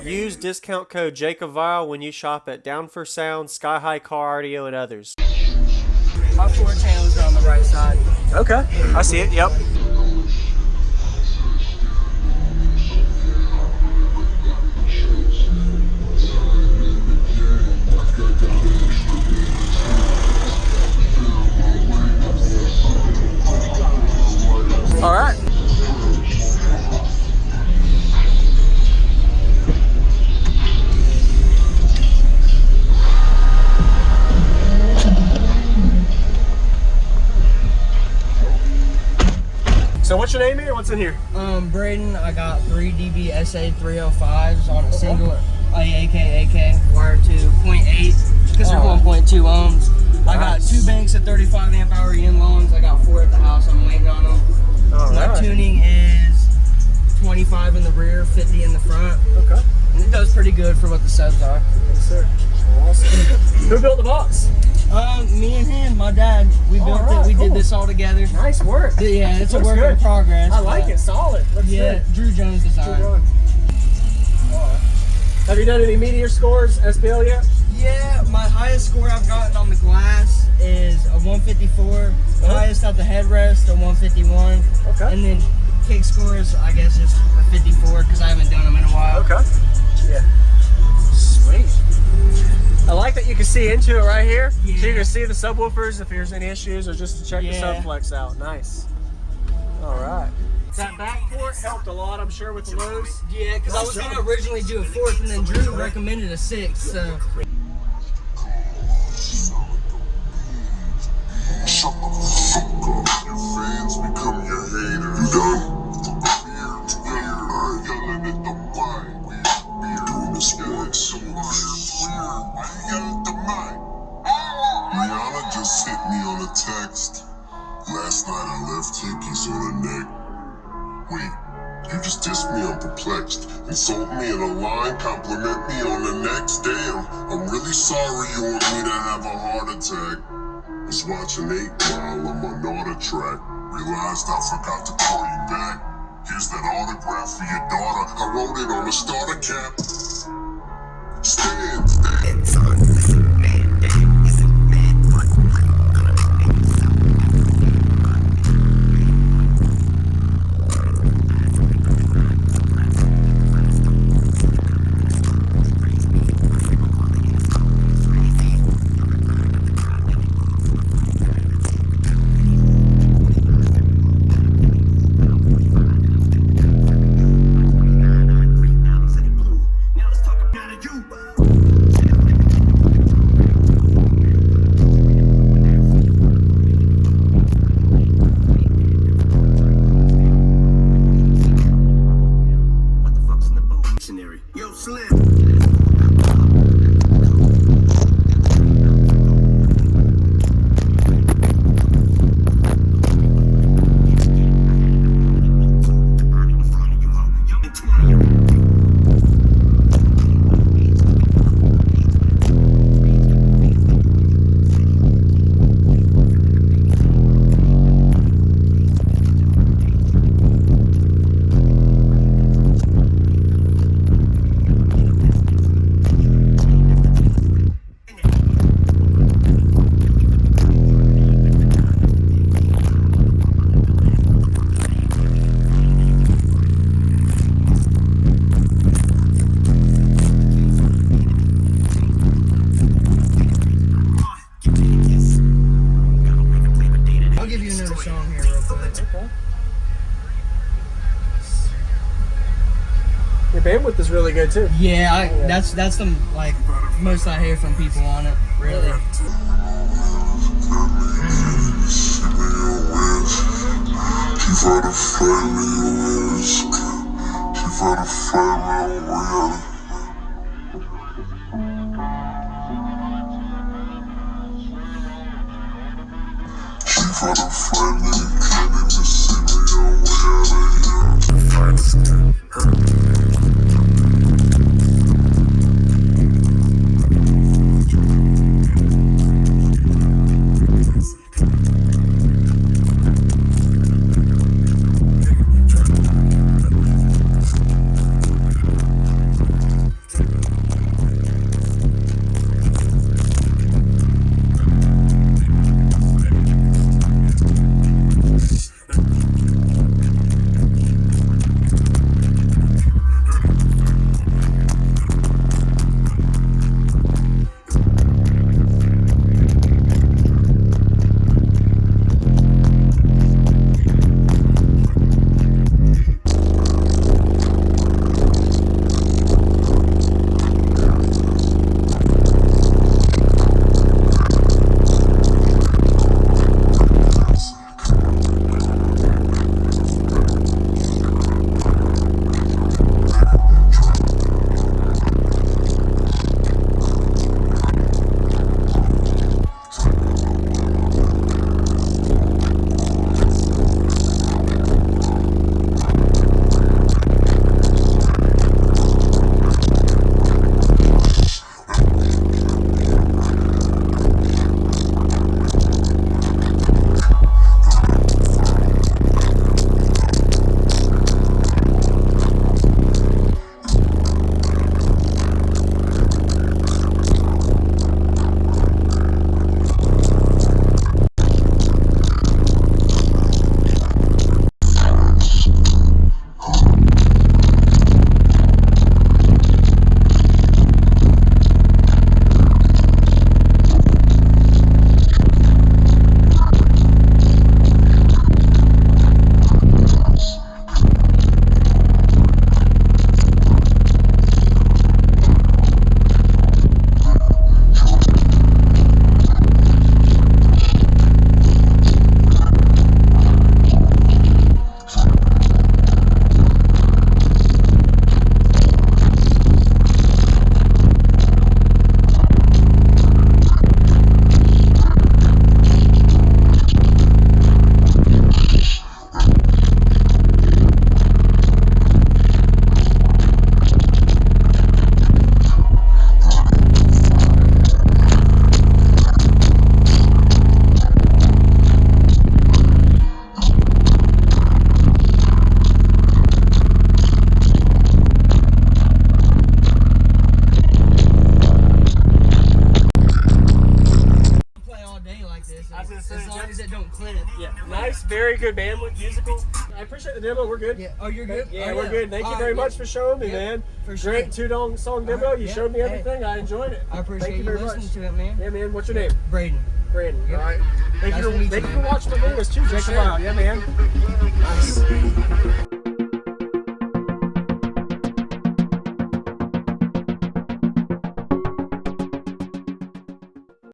Use discount code JACOBVILE when you shop at Down for Sound, Sky High Car Audio, and others. My 4 channels are on the right side. Okay, I see it, yep. All right. So what's your name here? What's in here? Braden, I got 3 dB SA305s on a single AK wired to 0.8 because they're 1.2 ohms. I got 2 banks of 35 amp hour yin longs. I got 4 at the house. I'm waiting on them. My tuning is 25 in the rear, 50 in the front. Okay. And it does pretty good for what the subs are. Yes, sir. Awesome. Who built the box? Me and him, my dad. We built it. We did this all together. Nice work. Yeah, it's a work in progress. I like it. Solid. Looks good. Drew Jones design. Have you done any Meteor scores, SPL yet? Yeah, my highest score I've gotten on the glass is a 154. Highest at the headrest, a 151. Okay. And then kick scores, I guess, just a 54 because I haven't done them in a while. Okay. Yeah. Sweet. I like that you can see into it right here. Yeah. So you can see the subwoofers if there's any issues or just to check the subflex out. Nice. All right. That back port helped a lot, I'm sure, with the lows. Yeah, because I was going to originally do a 4th and then Drew recommended a 6th, so. Shut the fuck up. Your fans become your haters. You done? Yelling at the mic. We're doing this once. I ain't yelling at the mic. Rihanna just hit me on a text. Last night I left hickeys on her neck. Wait, you just dissed me, I'm perplexed. Insult me in a line, compliment me on the next. Damn, I'm really sorry you want me to have a heart attack. Was watching 8 Mile on my Naughter track. Realized I forgot to call you back. Here's that autograph for your daughter. I wrote it on the starter cap. Stand. It's on man. Is it man? What? Your bandwidth is really good too. Yeah, that's the like most I hear from people on it, really. very good bandwidth, musical. I appreciate the demo. We're good. Yeah. Oh, you're good? Yeah, Oh, we're good. Thank you very much for showing me, man. For sure. Great song demo. You showed me everything. I enjoyed it. I appreciate Thank you very listening much. to it, man. Yeah, man. What's your name? Braden. Braden. Yep. All right. Thank Nice you to meet for you, man. watching my videos too. Check them out. Yeah, man. Nice.